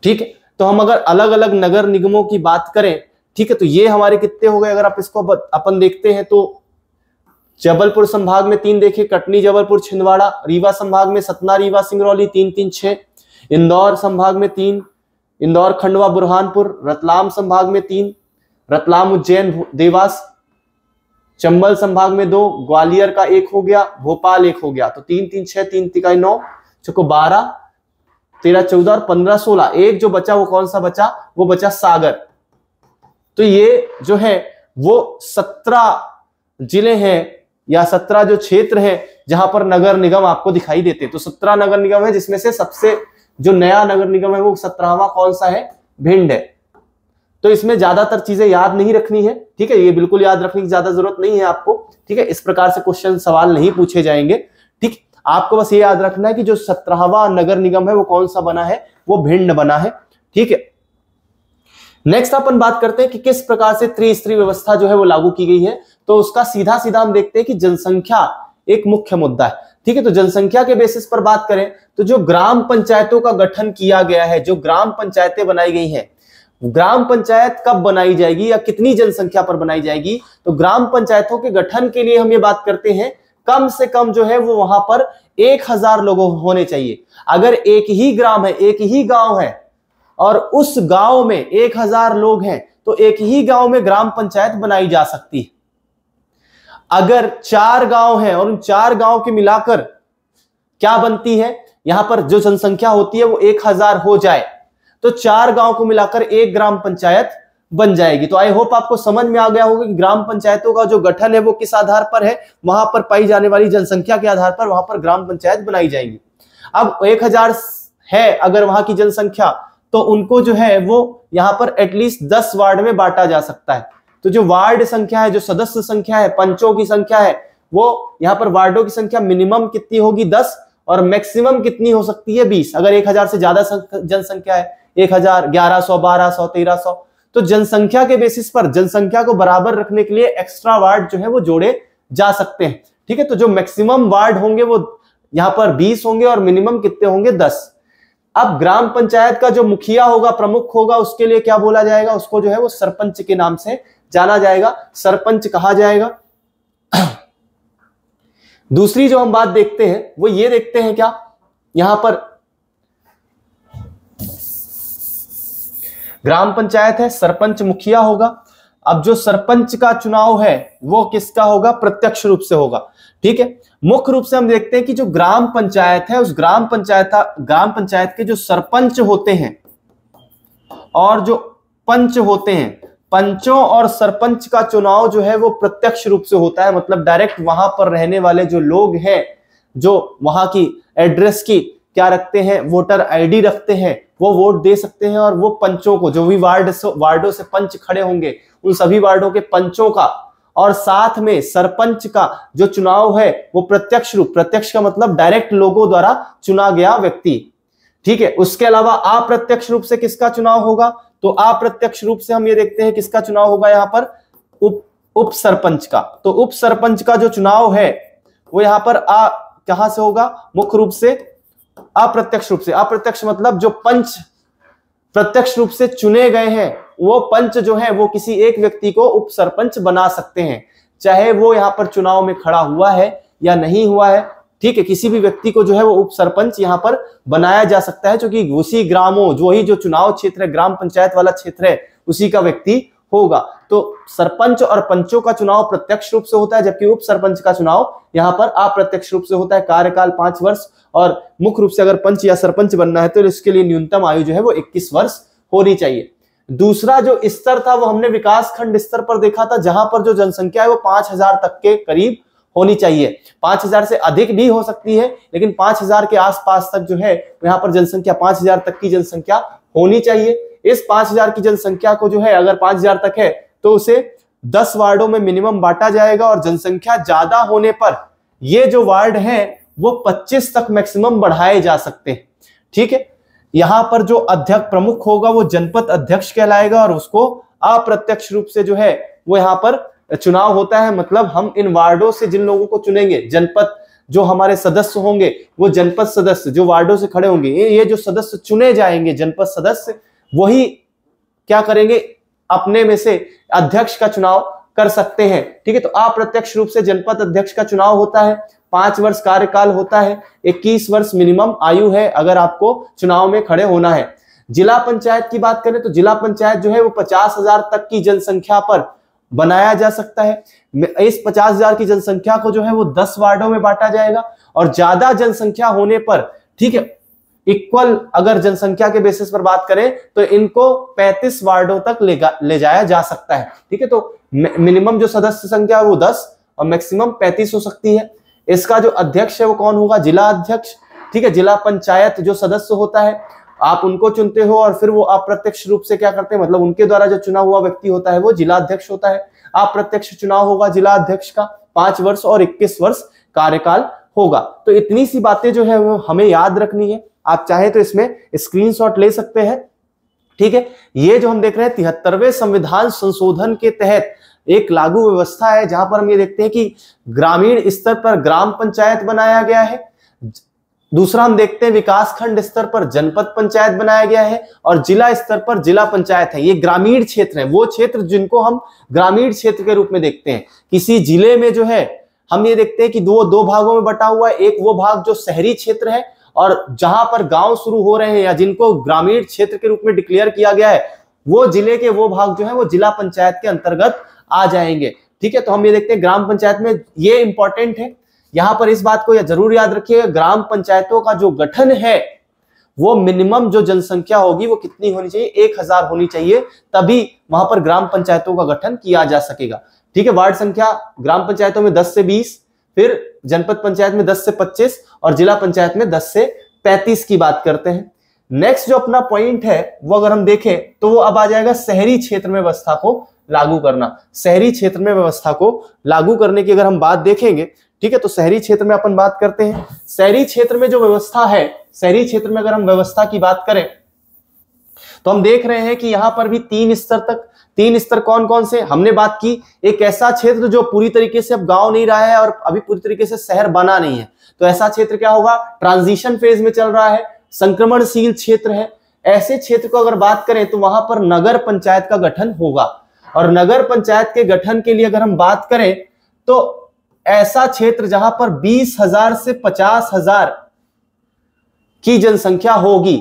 ठीक है, तो हम अगर अलग अलग नगर निगमों की बात करें, ठीक है, तो ये हमारे कितने हो गए, अगर आप इसको अपन देखते हैं तो जबलपुर संभाग में 3 देखें, कटनी, जबलपुर, छिंदवाड़ा। रीवा संभाग में सतना, रीवा, सिंगरौली, 3 3 6। इंदौर संभाग में 3, इंदौर, खंडवा, बुरहानपुर। रतलाम संभाग में 3, रतलाम, उज्जैन, देवास। चंबल संभाग में 2, ग्वालियर का 1 हो गया, भोपाल 1 हो गया। तो 3 3 6, 3 3 9, 12, 13 14 और 15 16। एक जो बचा वो कौन सा बचा, वो बचा सागर। तो ये जो है वो 17 जिले हैं या 17 जो क्षेत्र है जहां पर नगर निगम आपको दिखाई देते। तो 17 नगर निगम है, जिसमें से सबसे जो नया नगर निगम है वो 17वां कौन सा है, भिंड है। तो इसमें ज्यादातर चीजें याद नहीं रखनी है, ठीक है, ये बिल्कुल याद रखने की ज्यादा जरूरत नहीं है आपको, ठीक है। इस प्रकार से क्वेश्चन सवाल नहीं पूछे जाएंगे, ठीक। आपको बस ये याद रखना है कि जो 17वां नगर निगम है वो कौन सा बना है, वो भिंड बना है, ठीक है। नेक्स्ट अपन बात करते हैं कि किस प्रकार से त्रिस्तरीय व्यवस्था जो है वो लागू की गई है। तो उसका सीधा सीधा हम देखते हैं कि जनसंख्या एक मुख्य मुद्दा है, ठीक है। तो जनसंख्या के बेसिस पर बात करें तो जो ग्राम पंचायतों का गठन किया गया है, जो ग्राम पंचायतें बनाई गई हैं, ग्राम पंचायत कब बनाई जाएगी या कितनी जनसंख्या पर बनाई जाएगी, तो ग्राम पंचायतों के गठन के लिए हम ये बात करते हैं कम से कम जो है वो वहां पर 1000 लोग होने चाहिए। अगर एक ही ग्राम है, एक ही गांव है और उस गांव में 1000 लोग हैं तो एक ही गांव में ग्राम पंचायत बनाई जा सकती है। अगर 4 गांव हैं और उन 4 गांव के मिलाकर क्या बनती है, यहां पर जो जनसंख्या होती है वो 1000 हो जाए तो 4 गांव को मिलाकर एक ग्राम पंचायत बन जाएगी। तो आई होप आपको समझ में आ गया होगा कि ग्राम पंचायतों का जो गठन है वो किस आधार पर है, वहां पर पाई जाने वाली जनसंख्या के आधार पर वहां पर ग्राम पंचायत बनाई जाएगी। अब 1000 है अगर वहां की जनसंख्या, तो उनको जो है वो यहां पर एटलीस्ट 10 वार्ड में बांटा जा सकता है। तो जो वार्ड संख्या है, जो सदस्य संख्या है, पंचों की संख्या है, वो यहां पर वार्डों की संख्या मिनिमम कितनी होगी 10 और मैक्सिमम कितनी हो सकती है 20। अगर 1000 से ज्यादा जनसंख्या है, 1000, 1100, 1200, 1300, तो जनसंख्या के बेसिस पर जनसंख्या को बराबर रखने के लिए एक्स्ट्रा वार्ड जो है वो जोड़े जा सकते हैं, ठीक है। तो जो मैक्सिमम वार्ड होंगे वो यहां पर 20 होंगे और मिनिमम कितने होंगे 10। अब ग्राम पंचायत का जो मुखिया होगा, प्रमुख होगा, उसके लिए क्या बोला जाएगा, उसको जो है वो सरपंच के नाम से जाना जाएगा, सरपंच कहा जाएगा। दूसरी जो हम बात देखते हैं वो ये देखते हैं क्या, यहां पर ग्राम पंचायत है, सरपंच मुखिया होगा। अब जो सरपंच का चुनाव है वो किसका होगा? प्रत्यक्ष रूप से होगा। ठीक है, मुख्य रूप से हम देखते हैं कि जो ग्राम पंचायत है उस ग्राम पंचायत के जो सरपंच होते हैं और जो पंच होते हैं, पंचों और सरपंच का चुनाव जो है वो प्रत्यक्ष रूप से होता है। मतलब डायरेक्ट वहां पर रहने वाले जो लोग हैं, जो वहां की एड्रेस की क्या रखते हैं, वोटर आईडी रखते हैं, वो वोट दे सकते हैं। और वो पंचों को, जो भी वार्डों से पंच खड़े होंगे, उन सभी वार्डों के पंचों का और साथ में सरपंच का जो चुनाव है वो प्रत्यक्ष का मतलब डायरेक्ट लोगों द्वारा चुना गया व्यक्ति। ठीक है, उसके अलावा अप्रत्यक्ष रूप से किसका चुनाव होगा? तो अप्रत्यक्ष रूप से हम ये देखते हैं किसका चुनाव होगा यहाँ पर? उप सरपंच का। तो उप सरपंच का जो चुनाव है वो यहाँ पर कहां से होगा? मुख्य रूप से अप्रत्यक्ष रूप से। अप्रत्यक्ष मतलब जो पंच प्रत्यक्ष रूप से चुने गए हैं वो पंच जो है वो किसी एक व्यक्ति को उप सरपंच बना सकते हैं, चाहे वो यहाँ पर चुनाव में खड़ा हुआ है या नहीं हुआ है। ठीक है, किसी भी व्यक्ति को जो है वो उप सरपंच यहाँ पर बनाया जा सकता है, क्योंकि उसी ग्रामों जो ही जो चुनाव क्षेत्र है, ग्राम पंचायत वाला क्षेत्र है, उसी का व्यक्ति होगा। तो सरपंच और पंचों का चुनाव प्रत्यक्ष रूप से होता है, जबकि उप सरपंच का चुनाव यहाँ पर अप्रत्यक्ष रूप से होता है। कार्यकाल 5 वर्ष, और मुख्य रूप से अगर पंच या सरपंच बनना है तो इसके लिए न्यूनतम आयु जो है वो 21 वर्ष होनी चाहिए। दूसरा जो स्तर था वो हमने विकास खंड स्तर पर देखा था, जहां पर जो जनसंख्या है वो 5000 तक के करीब होनी चाहिए। 5000 से अधिक भी हो सकती है, लेकिन 5000 के आसपास तक जो है यहाँ पर जनसंख्या, 5000 तक की जनसंख्या होनी चाहिए। इस 5000 की जनसंख्या को जो है अगर 5000 तक है तो उसे 10 वार्डों में मिनिमम बांटा जाएगा, और जनसंख्या ज्यादा होने पर ये जो वार्ड हैं वो 25 तक मैक्सिमम बढ़ाए जा सकते हैं। ठीक है, यहां पर जो अध्यक्ष प्रमुख होगा वो जनपद अध्यक्ष कहलाएगा, और उसको अप्रत्यक्ष रूप से जो है वो यहाँ पर चुनाव होता है। मतलब हम इन वार्डों से जिन लोगों को चुनेंगे, जनपद जो हमारे सदस्य होंगे वो जनपद सदस्य जो वार्डों से खड़े होंगे, ये जो सदस्य चुने जाएंगे जनपद सदस्य, वही क्या करेंगे? अपने में से अध्यक्ष का चुनाव कर सकते हैं। ठीक है, तो अप्रत्यक्ष रूप से जनपद अध्यक्ष का चुनाव होता है। 5 वर्ष कार्यकाल होता है, 21 वर्ष मिनिमम आयु है अगर आपको चुनाव में खड़े होना है। जिला पंचायत की बात करें तो जिला पंचायत जो है वो 50,000 तक की जनसंख्या पर बनाया जा सकता है। इस 50,000 की जनसंख्या को जो है वो 10 वार्डों में बांटा जाएगा, और ज्यादा जनसंख्या होने पर, ठीक है, इक्वल अगर जनसंख्या के बेसिस पर बात करें तो इनको 35 वार्डों तक ले जाया जा सकता है। ठीक है, तो मिनिमम जो सदस्य संख्या है वो 10 और मैक्सिमम 35 हो सकती है। इसका जो अध्यक्ष है वो कौन होगा? जिला अध्यक्ष। ठीक है, जिला पंचायत जो सदस्य होता है आप उनको चुनते हो, और फिर वो अप्रत्यक्ष रूप से क्या करते हैं, मतलब उनके द्वारा जो चुना हुआ व्यक्ति होता है वो जिला अध्यक्ष होता है। अप्रत्यक्ष चुनाव होगा जिला अध्यक्ष का, 5 वर्ष और 21 वर्ष कार्यकाल होगा। तो इतनी सी बातें जो है वो हमें याद रखनी है। आप चाहे तो इसमें स्क्रीनशॉट ले सकते हैं। ठीक है, ये जो हम देख रहे हैं 73वें संविधान संशोधन के तहत एक लागू व्यवस्था है, जहां पर हम ये देखते हैं कि ग्रामीण स्तर पर ग्राम पंचायत बनाया गया है। दूसरा हम देखते हैं विकास खंड स्तर पर जनपद पंचायत बनाया गया है, और जिला स्तर पर जिला पंचायत है। ये ग्रामीण क्षेत्र है, वो क्षेत्र जिनको हम ग्रामीण क्षेत्र के रूप में देखते हैं। किसी जिले में जो है हम ये देखते हैं कि दो भागों में बटा हुआ है। एक वो भाग जो शहरी क्षेत्र है, और जहां पर गांव शुरू हो रहे हैं या जिनको ग्रामीण क्षेत्र के रूप में डिक्लेयर किया गया है, वो जिले के वो भाग जो है वो जिला पंचायत के अंतर्गत आ जाएंगे। ठीक है, तो हम ये देखते हैं ग्राम पंचायत में, ये इंपॉर्टेंट है, यहां पर इस बात को जरूर याद रखिएगा, ग्राम पंचायतों का जो गठन है वो मिनिमम जो जनसंख्या होगी वो कितनी होनी चाहिए? 1000 होनी चाहिए, तभी वहां पर ग्राम पंचायतों का गठन किया जा सकेगा। ठीक है, वार्ड संख्या ग्राम पंचायतों में 10 से 20, फिर जनपद पंचायत में 10 से 25 और जिला पंचायत में 10 से 35 की बात करते हैं। नेक्स्ट जो अपना पॉइंट है वो अगर हम देखें तो वो अब आ जाएगा शहरी क्षेत्र में व्यवस्था को लागू करना। शहरी क्षेत्र में व्यवस्था को लागू करने की अगर हम बात देखेंगे, ठीक है, तो शहरी क्षेत्र में अपन बात करते हैं। शहरी क्षेत्र में जो व्यवस्था है, शहरी क्षेत्र में अगर हम व्यवस्था की बात करें तो हम देख रहे हैं कि यहां पर भी 3 स्तर तक, 3 स्तर कौन कौन से हमने बात की। एक ऐसा क्षेत्र जो पूरी तरीके से अब गांव नहीं रहा है और अभी पूरी तरीके से शहर बना नहीं है, तो ऐसा क्षेत्र क्या होगा? ट्रांजिशन फेज में चल रहा है, संक्रमणशील क्षेत्र है। ऐसे क्षेत्र को अगर बात करें तो वहां पर नगर पंचायत का गठन होगा, और नगर पंचायत के गठन के लिए अगर हम बात करें तो ऐसा क्षेत्र जहां पर 20,000 से 50,000 की जनसंख्या होगी,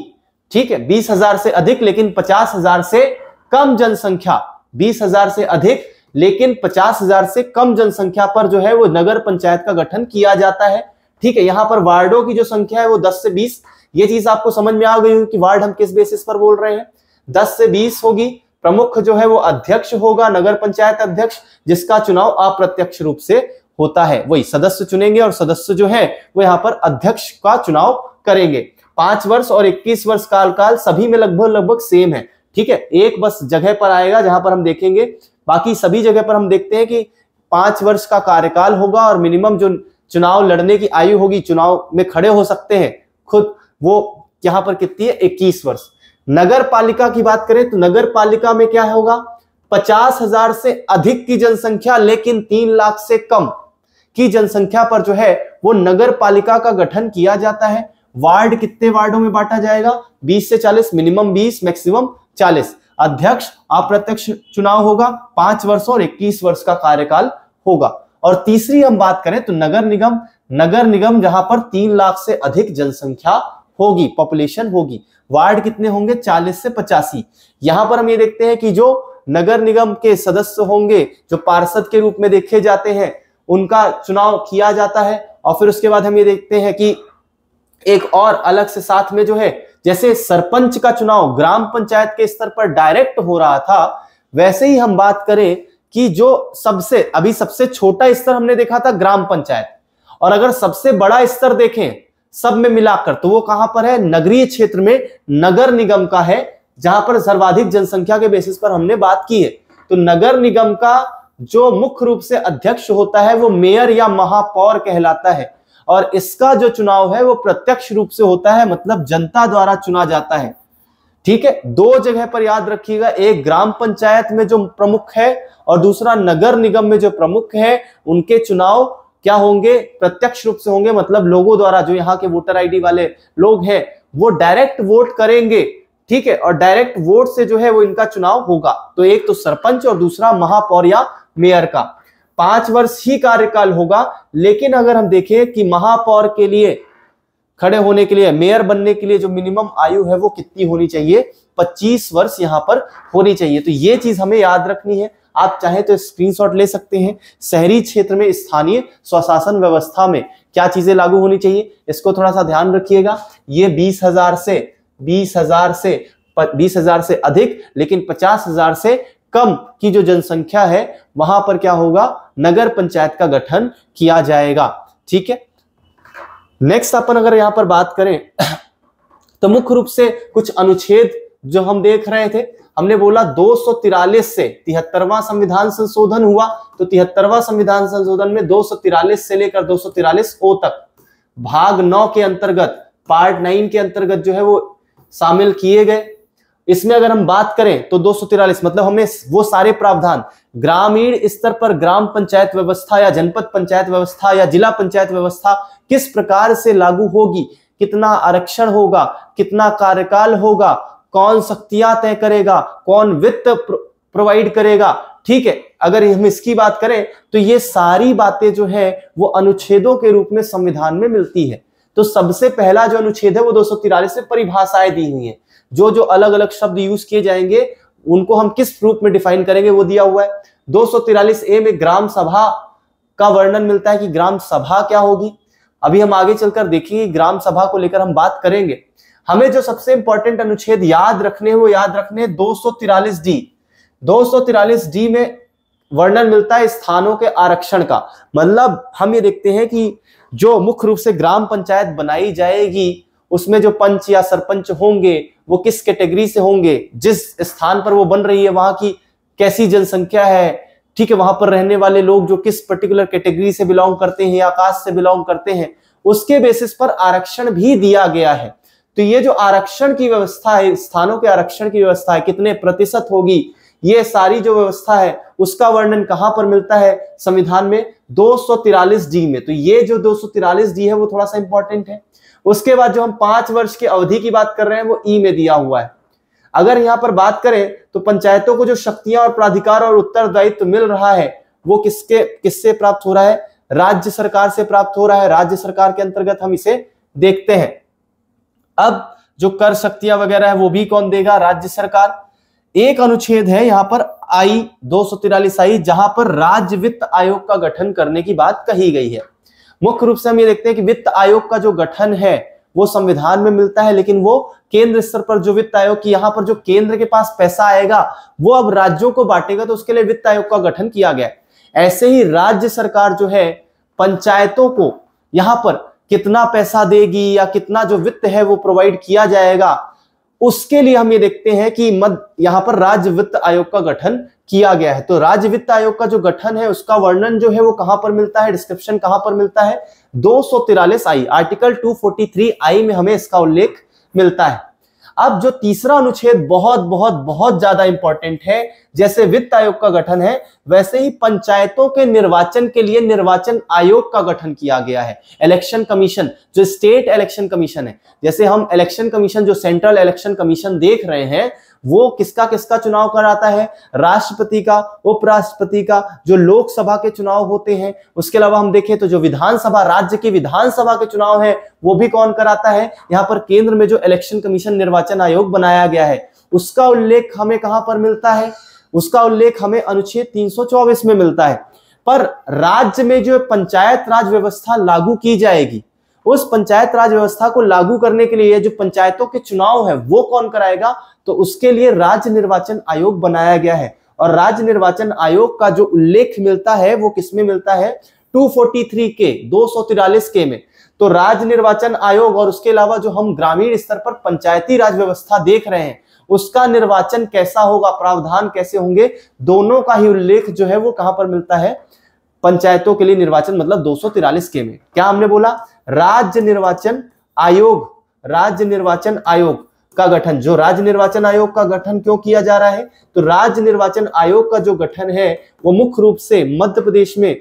ठीक है, 20,000 से अधिक लेकिन 50,000 से कम जनसंख्या, 20,000 से अधिक लेकिन 50,000 से कम जनसंख्या पर जो है वो नगर पंचायत का गठन किया जाता है। ठीक है, यहां पर वार्डों की जो संख्या है वो 10 से 20, ये चीज आपको समझ में आ गई होगी कि वार्ड हम किस बेसिस पर बोल रहे हैं, 10 से 20 होगी। प्रमुख जो है वो अध्यक्ष होगा, नगर पंचायत अध्यक्ष, जिसका चुनाव अप्रत्यक्ष रूप से होता है। वही सदस्य चुनेंगे और सदस्य जो है वो यहाँ पर अध्यक्ष का चुनाव करेंगे। 5 वर्ष और 21 वर्ष काल सभी में लगभग सेम है। ठीक है, एक बस जगह पर आएगा जहां पर हम देखेंगे, बाकी सभी जगह पर हम देखते हैं कि 5 वर्ष का कार्यकाल होगा और मिनिमम जो चुनाव लड़ने की आयु होगी, चुनाव में खड़े हो सकते हैं खुद, वो यहां पर कितनी है, 21 वर्ष। नगर पालिका की बात करें तो नगर पालिका में क्या होगा, 50,000 से अधिक की जनसंख्या लेकिन 3 लाख से कम की जनसंख्या पर जो है वो नगर पालिका का गठन किया जाता है। वार्ड कितने वार्डों में बांटा जाएगा, 20 से 40, मिनिमम 20 मैक्सिमम 40। अध्यक्ष अप्रत्यक्ष चुनाव होगा, 5 वर्ष और 21 वर्ष का कार्यकाल होगा। और तीसरी हम बात करें तो नगर निगम, नगर निगम जहां पर 3 लाख से अधिक जनसंख्या होगी, पॉपुलेशन होगी। वार्ड कितने होंगे, 40 से 85। यहां पर हम ये देखते हैं कि जो नगर निगम के सदस्य होंगे, जो पार्षद के रूप में देखे जाते हैं, उनका चुनाव किया जाता है। और फिर उसके बाद हम ये देखते हैं कि एक और अलग से साथ में जो है, जैसे सरपंच का चुनाव ग्राम पंचायत के स्तर पर डायरेक्ट हो रहा था, वैसे ही हम बात करें कि जो सबसे छोटा स्तर हमने देखा था ग्राम पंचायत, और अगर सबसे बड़ा स्तर देखें सब में मिलाकर तो वो कहां पर है, नगरीय क्षेत्र में नगर निगम का है, जहां पर सर्वाधिक जनसंख्या के बेसिस पर हमने बात की है। तो नगर निगम का जो मुख्य रूप से अध्यक्ष होता है वो मेयर या महापौर कहलाता है, और इसका जो चुनाव है वो प्रत्यक्ष रूप से होता है, मतलब जनता द्वारा चुना जाता है। ठीक है, 2 जगह पर याद रखिएगा, एक ग्राम पंचायत में जो प्रमुख है और दूसरा नगर निगम में जो प्रमुख है, उनके चुनाव क्या होंगे, प्रत्यक्ष रूप से होंगे, मतलब लोगों द्वारा, जो यहाँ के वोटर आईडी वाले लोग हैं वो डायरेक्ट वोट करेंगे। ठीक है, और डायरेक्ट वोट से जो है वो इनका चुनाव होगा। तो एक तो सरपंच और दूसरा महापौर या मेयर का 5 वर्ष ही कार्यकाल होगा। लेकिन अगर हम देखें कि महापौर के लिए खड़े होने के लिए, मेयर बनने के लिए जो मिनिमम आयु है वो कितनी होनी चाहिए, 25 वर्ष यहां पर होनी चाहिए। तो ये चीज हमें याद रखनी है। आप चाहे तो स्क्रीनशॉट ले सकते हैं। शहरी क्षेत्र में स्थानीय स्वशासन व्यवस्था में क्या चीजें लागू होनी चाहिए, इसको थोड़ा सा ध्यान रखिएगा। ये 20,000 से अधिक लेकिन 50,000 से कम की जो जनसंख्या है वहां पर क्या होगा, नगर पंचायत का गठन किया जाएगा। ठीक है, नेक्स्ट अपन अगर यहां पर बात करें तो मुख्य रूप से कुछ अनुच्छेद जो हम देख रहे थे, हमने बोला 243 से 73वां संविधान संशोधन हुआ। तो 73वां संविधान संशोधन में 243 से लेकर 243 तक भाग 9 के अंतर्गत, पार्ट 9 के अंतर्गत जो है वो शामिल किए गए। इसमें अगर हम बात करें तो 243 मतलब हमें वो सारे प्रावधान ग्रामीण स्तर पर ग्राम पंचायत व्यवस्था या जनपद पंचायत व्यवस्था या जिला पंचायत व्यवस्था किस प्रकार से लागू होगी, कितना आरक्षण होगा, कितना कार्यकाल होगा, कौन शक्तियां तय करेगा, कौन वित्त प्रोवाइड करेगा। ठीक है, अगर हम इसकी बात करें तो ये सारी बातें जो है वो अनुच्छेदों के रूप में संविधान में मिलती है। तो सबसे पहला जो अनुच्छेद है वो 243 में परिभाषाएं दी हुई है। जो जो अलग अलग शब्द यूज किए जाएंगे उनको हम किस रूप में डिफाइन करेंगे वो दिया हुआ है। 243A में ग्राम सभा का वर्णन मिलता है कि ग्राम सभा क्या होगी। अभी हम आगे चलकर देखेंगे ग्राम सभा को लेकर हम बात करेंगे। हमें जो सबसे इंपॉर्टेंट अनुच्छेद याद रखने वो याद रखने 243D। 243D में वर्णन मिलता है स्थानों के आरक्षण का। मतलब हम ये देखते हैं कि जो मुख्य रूप से ग्राम पंचायत बनाई जाएगी उसमें जो पंच या सरपंच होंगे वो किस कैटेगरी से होंगे, जिस स्थान पर वो बन रही है वहां की कैसी जनसंख्या है। ठीक है, वहां पर रहने वाले लोग जो किस पर्टिकुलर कैटेगरी से बिलोंग करते हैं या कास्ट से बिलोंग करते हैं, उसके बेसिस पर आरक्षण भी दिया गया है। तो ये जो आरक्षण की व्यवस्था है, स्थानों के आरक्षण की व्यवस्था है, कितने प्रतिशत होगी, ये सारी जो व्यवस्था है उसका वर्णन कहां पर मिलता है, संविधान में 243D में। तो ये जो 243D है वो थोड़ा सा इंपॉर्टेंट है। उसके बाद जो हम 5 वर्ष की अवधि की बात कर रहे हैं वो ई में दिया हुआ है। अगर यहां पर बात करें तो पंचायतों को जो शक्तियां और प्राधिकार और उत्तरदायित्व मिल रहा है वो किससे प्राप्त हो रहा है, राज्य सरकार से प्राप्त हो रहा है। राज्य सरकार के अंतर्गत हम इसे देखते हैं। अब जो कर शक्तियां वगैरह है वो भी कौन देगा, राज्य सरकार। एक अनुच्छेद है यहाँ पर आई 243 आई, जहां पर राज्य वित्त आयोग का गठन करने की बात कही गई है। मुख्य रूप से हम ये देखते हैं कि वित्त आयोग का जो गठन है वो संविधान में मिलता है, लेकिन वो केंद्र स्तर पर जो वित्त आयोग की यहाँ पर जो केंद्र के पास पैसा आएगा वो अब राज्यों को बांटेगा, तो उसके लिए वित्त आयोग का गठन किया गया। ऐसे ही राज्य सरकार जो है पंचायतों को यहाँ पर कितना पैसा देगी या कितना जो वित्त है वो प्रोवाइड किया जाएगा, उसके लिए हम ये देखते हैं कि यहाँ पर राज्य वित्त आयोग का गठन किया गया है। तो राज्य वित्त आयोग का जो गठन है उसका वर्णन जो है वो कहां पर मिलता है, डिस्क्रिप्शन कहां पर मिलता है, 243 आई, आर्टिकल 243 आई में हमें इसका उल्लेख मिलता है। अब जो तीसरा अनुच्छेद बहुत बहुत बहुत ज्यादा इंपॉर्टेंट है, जैसे वित्त आयोग का गठन है वैसे ही पंचायतों के निर्वाचन के लिए निर्वाचन आयोग का गठन किया गया है। इलेक्शन कमीशन जो स्टेट इलेक्शन कमीशन है, जैसे हम इलेक्शन कमीशन जो सेंट्रल इलेक्शन कमीशन देख रहे हैं वो किसका किसका चुनाव कराता है, राष्ट्रपति का, उपराष्ट्रपति का, जो लोकसभा के चुनाव होते हैं। उसके अलावा हम देखें तो जो विधानसभा, राज्य की विधानसभा के चुनाव है वो भी कौन कराता है, यहाँ पर केंद्र में जो इलेक्शन कमीशन निर्वाचन आयोग बनाया गया है उसका उल्लेख हमें कहां पर मिलता है, उसका उल्लेख हमें अनुच्छेद 324 में मिलता है। पर राज्य में जो पंचायत राज व्यवस्था लागू की जाएगी, उस पंचायत राज व्यवस्था को लागू करने के लिए जो पंचायतों के चुनाव है वो कौन कराएगा, तो उसके लिए राज्य निर्वाचन आयोग बनाया गया है। और राज्य निर्वाचन आयोग का जो उल्लेख मिलता है वो किसमें मिलता है, 243 के 243 के में। तो राज्य निर्वाचन आयोग और उसके अलावा जो हम ग्रामीण स्तर पर पंचायती राज व्यवस्था देख रहे हैं उसका निर्वाचन कैसा होगा, प्रावधान कैसे होंगे, दोनों का ही उल्लेख जो है वो कहां पर मिलता है, पंचायतों के लिए निर्वाचन मतलब 243 के में। क्या हमने बोला, राज्य निर्वाचन आयोग, राज्य निर्वाचन आयोग का गठन, जो राज्य निर्वाचन आयोग का गठन क्यों किया जा रहा है, तो राज्य निर्वाचन आयोग का जो गठन है वो मुख्य रूप से मध्य प्रदेश में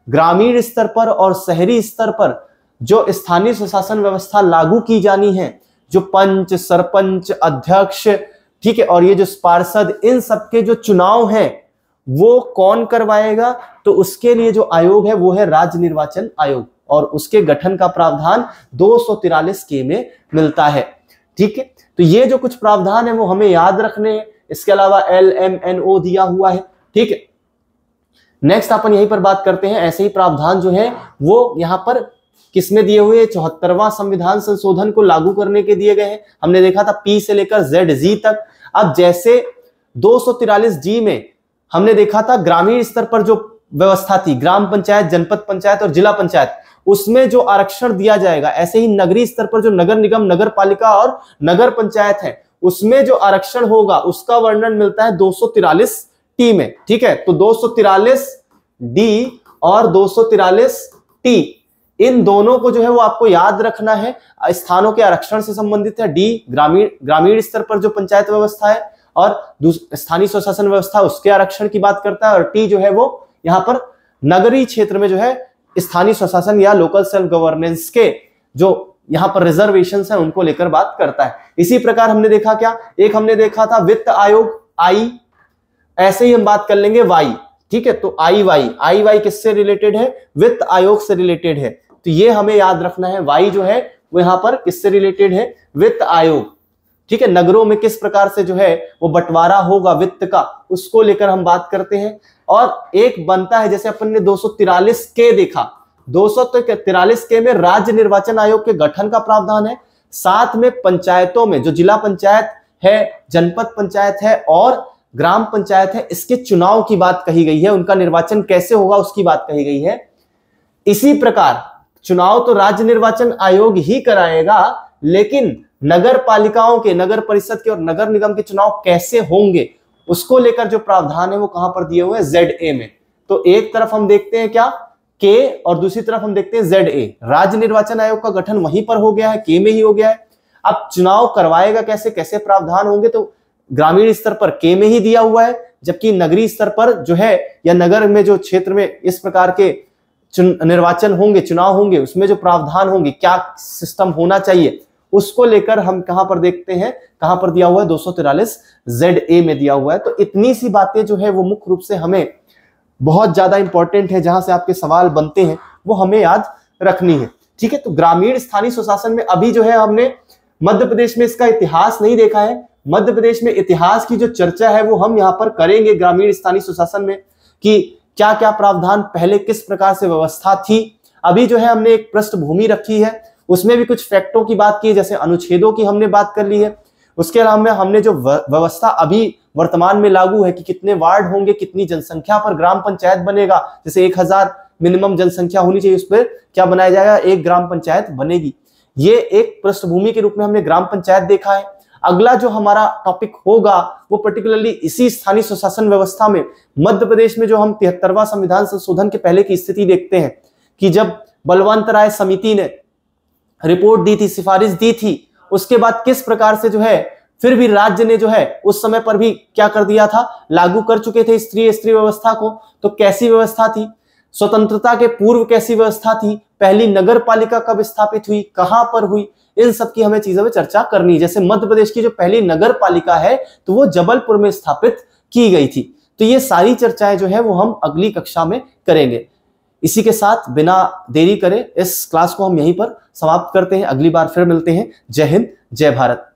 ग्रामीण स्तर पर और शहरी स्तर पर जो स्थानीय स्वशासन व्यवस्था लागू की जानी है, जो पंच, सरपंच, अध्यक्ष, ठीक है, और ये जो पार्षद, इन सबके जो चुनाव हैं वो कौन करवाएगा, तो उसके लिए जो आयोग है वो है राज्य निर्वाचन आयोग, और उसके गठन का प्रावधान 243 के में मिलता है। ठीक है, तो ये जो कुछ प्रावधान है वो हमें याद रखने हैं। इसके अलावा LMNO दिया हुआ है। ठीक है, नेक्स्ट अपन यहीं पर बात करते हैं। ऐसे ही प्रावधान जो है वो यहाँ पर किसमें दिए हुए, 74वां संविधान संशोधन को लागू करने के दिए गए हैं। हमने देखा था P से लेकर ZG तक। अब जैसे 243G में हमने देखा था ग्रामीण स्तर पर जो व्यवस्था थी, ग्राम पंचायत, जनपद पंचायत और जिला पंचायत, उसमें जो आरक्षण दिया जाएगा, ऐसे ही नगरीय स्तर पर जो नगर निगम, नगर पालिका और नगर पंचायत है उसमें जो आरक्षण होगा उसका वर्णन मिलता है 243T में। ठीक है, तो 243D और 243T, इन दोनों को जो है वो आपको याद रखना है। स्थानों के आरक्षण से संबंधित है। D ग्रामीण स्तर पर जो पंचायत व्यवस्था है और स्थानीय स्वशासन व्यवस्था उसके आरक्षण की बात करता है, और T जो है वो यहाँ पर नगरीय क्षेत्र में जो है स्थानीय स्वशासन या लोकल सेल्फ गवर्नेंस के जो यहाँ पर रिजर्वेशंस हैं उनको लेकर बात करता है। इसी प्रकार हमने देखा क्या, एक हमने देखा था वित्त आयोग I, ऐसे ही हम बात कर लेंगे Y। ठीक है, तो आई किससे रिलेटेड है, वित्त आयोग से रिलेटेड है, तो ये हमें याद रखना है। Y जो है वो यहाँ पर किससे रिलेटेड है, वित्त आयोग। ठीक है, नगरों में किस प्रकार से जो है वो बंटवारा होगा वित्त का, उसको लेकर हम बात करते हैं। और एक बनता है, जैसे अपन ने 243 के देखा, 243 के में राज्य निर्वाचन आयोग के गठन का प्रावधान है। साथ में पंचायतों में जो जिला पंचायत है, जनपद पंचायत है और ग्राम पंचायत है, इसके चुनाव की बात कही गई है, उनका निर्वाचन कैसे होगा उसकी बात कही गई है। इसी प्रकार चुनाव तो राज्य निर्वाचन आयोग ही कराएगा, लेकिन नगर पालिकाओं के, नगर परिषद के और नगर निगम के चुनाव कैसे होंगे उसको लेकर जो प्रावधान है वो कहां पर दिए हुए हैं, ZA में। तो एक तरफ हम देखते हैं क्या, K, और दूसरी तरफ हम देखते हैं ZA। राज्य निर्वाचन आयोग का गठन वहीं पर हो गया है, K में ही हो गया है। अब चुनाव करवाएगा कैसे, कैसे प्रावधान होंगे, तो ग्रामीण स्तर पर K में ही दिया हुआ है, जबकि नगरीय स्तर पर जो है या नगर में जो क्षेत्र में इस प्रकार के निर्वाचन होंगे, चुनाव होंगे, उसमें जो प्रावधान होंगे, क्या सिस्टम होना चाहिए, उसको लेकर हम कहां पर देखते हैं, कहां पर दिया हुआ है, 243 ZA में दिया हुआ है। तो इतनी सी बातें जो है वो मुख्य रूप से हमें बहुत ज्यादा इंपॉर्टेंट है, जहां से आपके सवाल बनते हैं वो हमें याद रखनी है। ठीक है, तो ग्रामीण स्थानीय स्वशासन में अभी जो है हमने मध्य प्रदेश में इसका इतिहास नहीं देखा है। मध्य प्रदेश में इतिहास की जो चर्चा है वो हम यहाँ पर करेंगे ग्रामीण स्थानीय सुशासन में, कि क्या क्या प्रावधान पहले किस प्रकार से व्यवस्था थी। अभी जो है हमने एक पृष्ठभूमि रखी है, उसमें भी कुछ फैक्टों की बात की है, जैसे अनुच्छेदों की हमने बात कर ली है। उसके अलावा हमने जो व्यवस्था अभी वर्तमान में लागू है कि कितने वार्ड होंगे, कितनी जनसंख्या पर ग्राम पंचायत बनेगा, जैसे 1000 मिनिमम जनसंख्या होनी चाहिए, उस पर क्या बनाया जाएगा, एक ग्राम पंचायत बनेगी। ये एक पृष्ठभूमि के रूप में हमने ग्राम पंचायत देखा है। अगला जो हमारा टॉपिक होगा वो पर्टिकुलरली इसी स्थानीय स्वशासन व्यवस्था में मध्य प्रदेश में जो हम 73वां संविधान संशोधन के पहले की स्थिति देखते हैं कि जब बलवंत राय समिति ने रिपोर्ट दी थी, सिफारिश दी थी, उसके बाद किस प्रकार से जो है फिर भी राज्य ने जो है उस समय पर भी क्या कर दिया था, लागू कर चुके थे स्त्री व्यवस्था को। तो कैसी व्यवस्था थी, स्वतंत्रता के पूर्व कैसी व्यवस्था थी, पहली नगर पालिका कब स्थापित हुई, कहां पर हुई, इन सब की हमें चीजों में चर्चा करनी है। जैसे मध्य प्रदेश की जो पहली नगर पालिका है तो वो जबलपुर में स्थापित की गई थी। तो ये सारी चर्चाएं जो है वो हम अगली कक्षा में करेंगे। इसी के साथ बिना देरी करे इस क्लास को हम यहीं पर समाप्त करते हैं। अगली बार फिर मिलते हैं। जय हिंद, जय भारत।